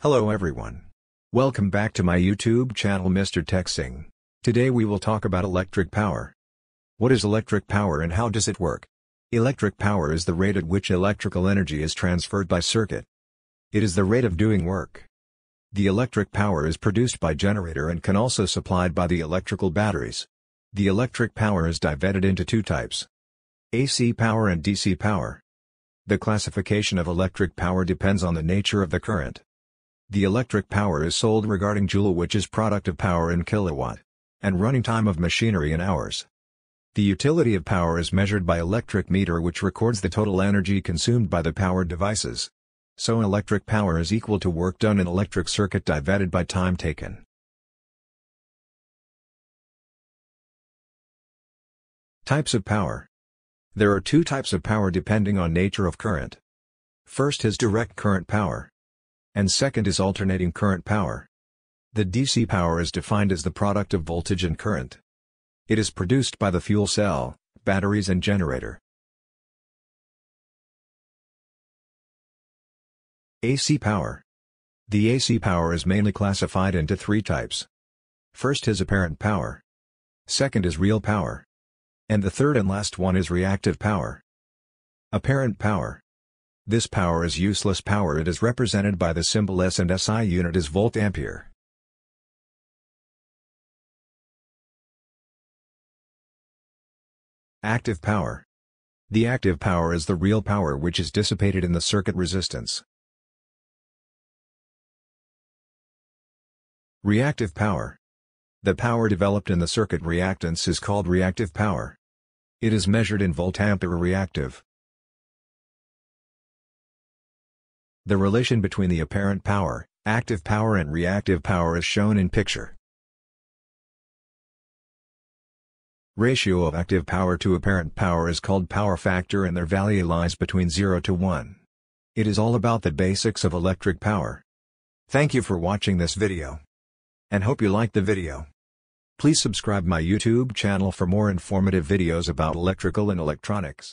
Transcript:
Hello everyone. Welcome back to my YouTube channel Mr. Texing. Today we will talk about electric power. What is electric power and how does it work? Electric power is the rate at which electrical energy is transferred by circuit. It is the rate of doing work. The electric power is produced by generator and can also supplied by the electrical batteries. The electric power is divided into two types: AC power and DC power. The classification of electric power depends on the nature of the current. The electric power is sold regarding joule, which is product of power in kilowatt, and running time of machinery in hours. The utility of power is measured by electric meter, which records the total energy consumed by the powered devices. So electric power is equal to work done in electric circuit divided by time taken. Types of power. There are two types of power depending on nature of current. First is direct current power, and second is alternating current power. The DC power is defined as the product of voltage and current. It is produced by the fuel cell, batteries and generator. AC power. The AC power is mainly classified into three types. First is apparent power. Second is real power. And the third and last one is reactive power. Apparent power. This power is useless power. It is represented by the symbol S and SI unit is volt-ampere. Active power. The active power is the real power which is dissipated in the circuit resistance. Reactive power. The power developed in the circuit reactance is called reactive power. It is measured in volt-ampere reactive. The relation between the apparent power, active power and reactive power is shown in picture. Ratio of active power to apparent power is called power factor and their value lies between 0 to 1. It is all about the basics of electric power. Thank you for watching this video, and hope you liked the video. Please subscribe my YouTube channel for more informative videos about electrical and electronics.